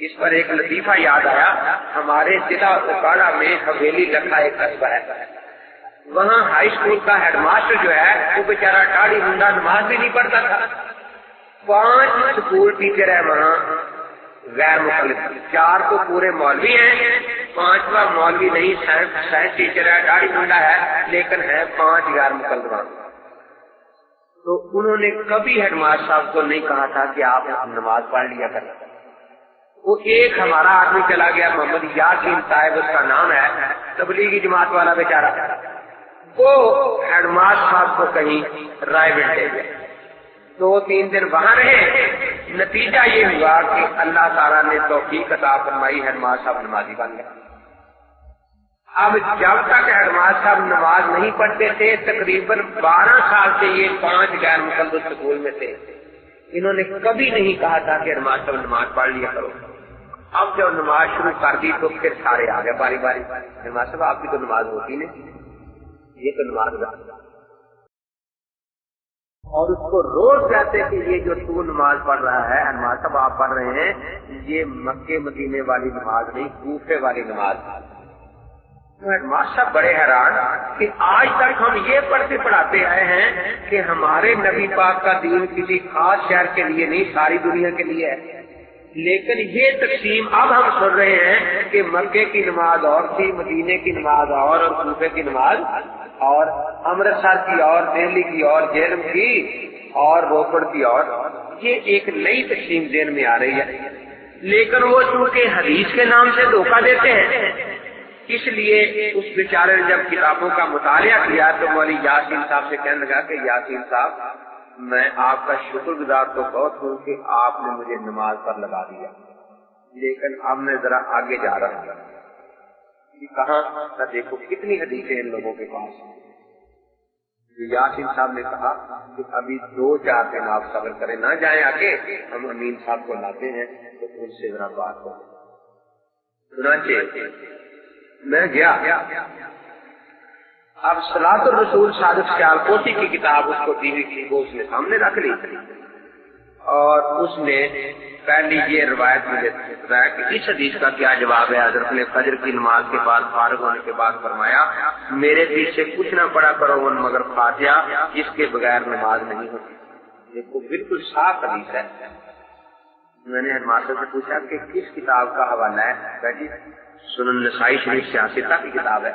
اس پر ایک لطیفہ یاد آیا، ہمارے ضلع اوکاڑا میں حویلی لکھا ایک قصبہ ہے، وہاں ہائی اسکول کا ہیڈ ماسٹر جو ہے وہ بیچارہ ٹاڑی منڈا نماز بھی نہیں پڑھتا تھا۔ 5 اسکول ٹیچر ہے وہاں غیر مخلص، 4 تو پورے مولوی ہیں، 5واں مولوی نہیں، سائنس ٹیچر ہے، ٹاڑی منڈا ہے، لیکن ہے 5 غیر مقلدان۔ تو انہوں نے کبھی ہیڈ ماسٹر صاحب کو نہیں کہا تھا کہ آپ نماز پڑھ لیا کریں۔ وہ ایک ہمارا آدمی چلا گیا، محمد یاسین صاحب اس کا نام ہے، تبلیغی جماعت والا بیچارہ، وہ ہیڈ ماسٹر صاحب کو کہیں رائے بٹ لے گیا، 2-3 دن وہاں رہے، نتیجہ یہ ہوا کہ اللہ تعالیٰ نے توفیق عطا فرمائی، ہیڈ ماسٹر صاحب نمازی بن گئے۔ اب جب تک ہیڈ ماسٹر صاحب نماز نہیں پڑھتے تھے، تقریباً 12 سال سے یہ 5 غیر مقلد اسکول میں تھے، انہوں نے کبھی نہیں کہا تھا کہ ہیڈ ماسٹر صاحب نماز پڑھ لیا کرو۔ اب جب نماز شروع کر دی تو پھر سارے آ گئے باری باری، ہیڈ ماسٹر صاحب آپ کی تو نماز ہوتی نہیں، یہ تو نماز ہے، اور اس کو روز کہتے کہ یہ جو تو نماز پڑھ رہا ہے ہیڈ ماسٹر صاحب آپ پڑھ رہے ہیں، یہ مکے مدینے والی نماز نہیں، کوفے والی نماز۔ ہیڈ ماسٹر صاحب بڑے حیران کہ آج تک ہم یہ پڑھتے پڑھاتے آئے ہیں کہ ہمارے نبی پاک کا دین کسی خاص شہر کے لیے نہیں، ساری دنیا کے لیے ہے، لیکن یہ تقسیم اب ہم سن رہے ہیں کہ مکے کی نماز اور تھی، مدینے کی نماز اور کوفے کی نماز اور، امرتسر کی اور، دہلی کی اور، جہلم کی اور، روپڑ کی اور، یہ ایک نئی تقسیم ذہن میں آ رہی ہے۔ لیکن وہ چونکہ حدیث کے نام سے دھوکہ دیتے ہیں، اس لیے اس بیچارے نے جب کتابوں کا مطالعہ کیا تو مولوی یاسین صاحب سے کہنے لگا کہ یاسین صاحب میں آپ کا شکر گزار تو بہت ہوں کہ آپ نے مجھے نماز پر لگا دیا، لیکن اب میں ذرا آگے جا رہا ہوں۔ کہاں نہ دیکھو کتنی حدیثیں ان لوگوں کے پاس۔ یاسین صاحب نے کہا کہ ابھی 2-4 دن آپ صبر کریں، نہ جائیں آگے، ہم امین صاحب کو لاتے ہیں تو ان سے ذرا بات کریں۔ چنانچہ میں گیا، اب صلاۃ الرسول صادق سیال کوٹی کی کتاب اس کو ٹی وی کی وہ اس نے سامنے رکھ لی، اور اس نے پہلی یہ روایت مجھے بتایا کہ اس حدیث کا کیا جواب ہے۔ حضرت نے فجر کی نماز کے بعد فارغ ہونے کے بعد فرمایا میرے پیچھے کچھ نہ پڑا کرو مگر فاتحہ، جس کے بغیر نماز نہیں ہوتی۔ دیکھو بالکل صاف حدیث ہے۔ میں نے ماسٹر سے پوچھا کہ کس کتاب کا حوالہ ہے؟ جی سنن نسائی شریف سیاستہ کی کتاب ہے۔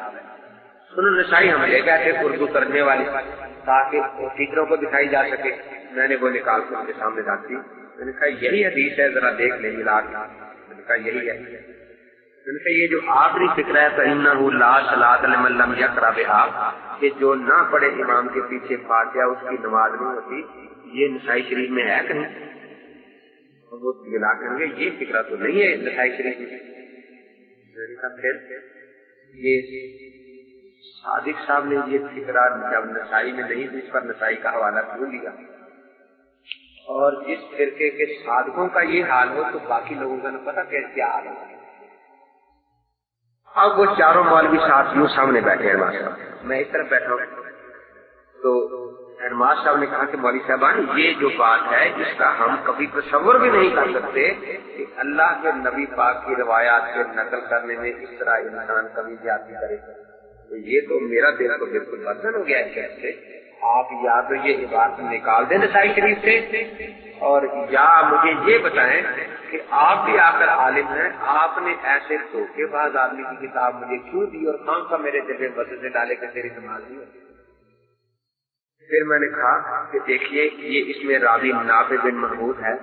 سنن نسائی ہم لے گئے تھے اردو ترجمے والی تاکہ ٹیچروں کو دکھائی جا سکے، میں نے وہ نکال کر ان کے سامنے رکھ دی، میں نے کہا یہی حدیث ہے، ذرا دیکھ لیں ملا کے، میں نے کہا یہی ہے، میں نے کہا یہ جو آخری فکر ہے فَإِنَّهُ لَا صَلَاةَ لِمَن لَّمْ يَقْرَأْ بِهَا، کہ جو نہ پڑھے امام کے پیچھے فاتحہ اس کی نماز نہیں ہوتی، یہ نسائی شریف میں ہے کہیں؟ اور وہ ملا کر گے یہ فکرہ تو نہیں ہے نسائی شریف میں۔ میں نے کہا پھر یہ صادق صاحب نے یہ فکرہ جب نسائی میں نہیں تھی، اس پر نسائی کا حوالہ کیوں لیا؟ اور جس فرقے کے صادقوں کا یہ حال ہو تو باقی لوگوں کا نہ پتا کیا حال ہے۔ اب وہ چاروں مولوی صاحب یوں سامنے بیٹھے ہیں، میں اس طرف بیٹھا ہوں، تو ہیڈماسٹر صاحب نے کہا کہ مولوی صاحبان یہ جو بات ہے اس کا ہم کبھی تصور بھی نہیں کر سکتے کہ اللہ کے نبی پاک کی روایات سے نقل کرنے میں اس طرح انسان کبھی زیادتی کرے، تو یہ تو میرا دل تو بالکل بدن ہو گیا ہے سے۔ آپ یا تو یہ بات نکال دیں نسائی شریف سے، اور یا مجھے یہ بتائیں کہ آپ بھی آ کر عالم ہیں، آپ نے ایسے دھوکے باز آدمی کی کتاب مجھے کیوں دی اور کون سا میرے دل میں بدل سے ڈالے کہ تیری نماز نہیں ہوتی۔ پھر میں نے کہا کہ دیکھیے یہ اس میں راوی نافع بن محمود ہے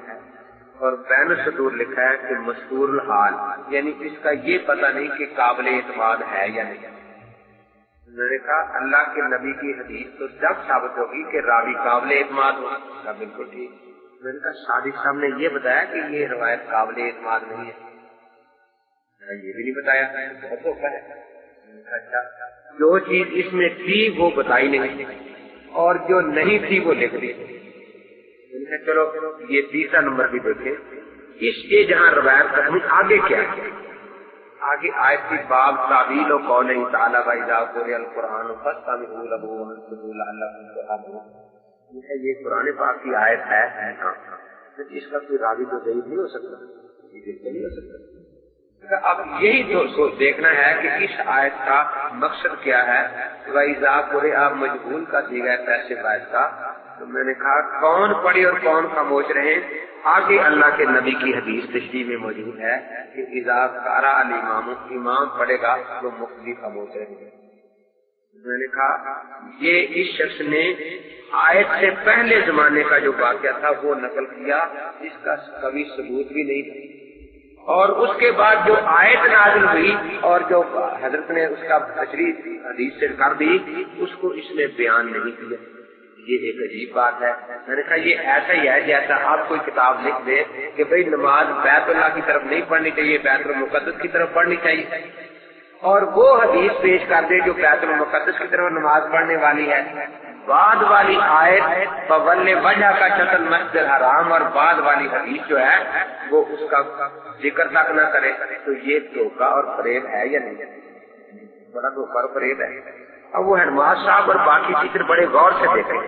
اور بین السطور لکھا ہے کہ مستور الحال، یعنی اس کا یہ پتہ نہیں کہ قابل اعتماد ہے یا نہیں۔ میں نے کہا اللہ کے نبی کی حدیث تو جب ثابت ہوگی کہ راوی قابل اعتماد ہو، کہا بالکل ٹھیک۔ میں نے کہا صادق صاحب نے یہ بتایا کہ یہ روایت قابل اعتماد نہیں ہے، یہ بھی نہیں بتایا، بہت دھوکہ ہے۔ اچھا جو چیز اس میں تھی وہ بتائی نہیں اور جو نہیں تھی وہ لکھ دی۔ میں نے کہا چلو یہ تیسرا نمبر بھی دیکھیں، اس کے جہاں روایت کرنی آگے کیا ہے؟ آگے آیت کی باب تعویل و قول تعالی و اذا قرئ القرآن فاستمعوا له وانصتوا لعلکم ترحمون، یہ قرآن پاک کی آیت ہے، اس کا کوئی راوی تو ضعیف نہیں ہو سکتا، نہیں ہو سکتا۔ اب یہی تو دیکھنا ہے کہ اس آیت کا مقصد کیا ہے۔ وَإِذَا قُرِئَ مجہول کا دیگا ہے پیسے آیت کا، تو میں نے کہا کون پڑھے اور کون خاموش رہے۔ آگے اللہ کے نبی کی حدیث تشریح میں موجود ہے کہ اذا قرأ الامام، امام پڑھے گا تو مقتدی خاموش رہیں گے۔ میں نے کہا یہ اس شخص نے آیت سے پہلے زمانے کا جو واقعہ تھا وہ نقل کیا، جس کا کبھی ثبوت بھی نہیں تھا، اور اس کے بعد جو آیت نازل ہوئی اور جو حضرت نے اس کا تشریح حدیث سے کر دی، اس کو اس نے بیان نہیں کیا۔ یہ ایک عجیب بات ہے۔ میں نے کہا یہ ایسا ہی ہے جیسا آپ کوئی کتاب لکھ دے کہ بھئی نماز بیت اللہ کی طرف نہیں پڑھنی چاہیے، بیت المقدس کی طرف پڑھنی چاہیے، اور وہ حدیث پیش کر دے جو بیت المقدس کی طرف نماز پڑھنے والی ہے، بعد والی آیت فول وجہ کا شطر مسجد الحرام اور بعد والی حدیث جو ہے وہ اس کا ذکر تک نہ کرے، تو یہ دھوکہ اور فریب ہے یا نہیں؟ بڑا دھوکہ اور فریب ہے۔ اب وہ ہنماز صاحب اور باقی ٹیچر بڑے غور سے دیکھیں،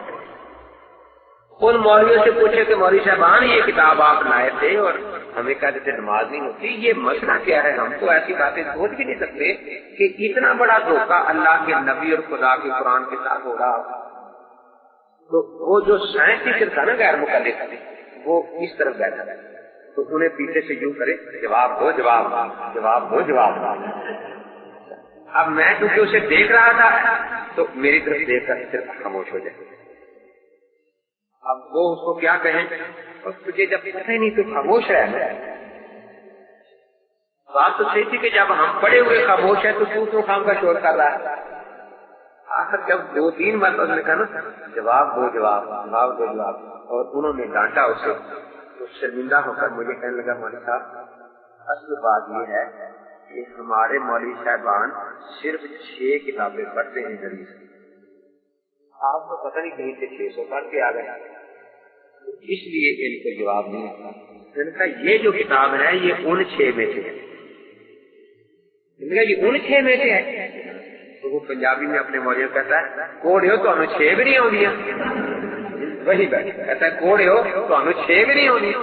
ان مولویوں سے پوچھے کہ مولوی صاحبان یہ کتاب آپ لائے تھے اور ہمیں کہتے تھے نماز نہیں ہوتی، یہ مسئلہ کیا ہے؟ ہم تو ایسی باتیں سوچ بھی نہیں سکتے کہ اتنا بڑا دھوکہ اللہ کے نبی اور خدا کے قرآن کے ساتھ ہو رہا۔ تو وہ جو سائنس ٹیچر تھا نا غیر مقلد، وہ اس طرف بیٹھا ہے، تو انہیں پیچھے سے یوں کرے جواب دو جواب دو جواب دو جواب دو۔ اب میں کیونکہ اسے دیکھ رہا تھا تو میری طرف دیکھ کر صرف خاموش ہو جائے۔ اب وہ اس کو کیا کہیں، اور تجھے جب پتہ ہی نہیں تو خاموش ہے۔ بات تو صحیح تھی کہ جب ہم پڑے ہوئے خاموش ہے تو خام کا شور کر رہا ہے۔ آخر جب 2-3 مرتبہ نے کہا نا جواب دو جواب جواب دو جواب، اور انہوں نے ڈانٹا اسے، تو شرمندہ ہو کر مجھے کہنے لگا مولوی صاحب اصل بات یہ ہے کہ ہمارے مولوی صاحبان صرف 6 کتابیں پڑھتے ہیں حدیث کی، آپ کو پتہ نہیں کہیں سے 600 پڑھ کے آ گئے، اس لیے ان کو جواب نہیں آتا۔ میں نے کہا یہ جو کتاب ہے یہ ان 6 میں سے ہے، یہ ان 6 میں سے ہے۔ تو وہ پنجابی میں اپنے مولوی کہتا ہے کوڑے ہو تو ہمیں 6 بھی نہیں آدیاں، وہی بیٹھا کہتا ہے کوڑے ہو تو ہمیں 6 بھی نہیں آدیاں۔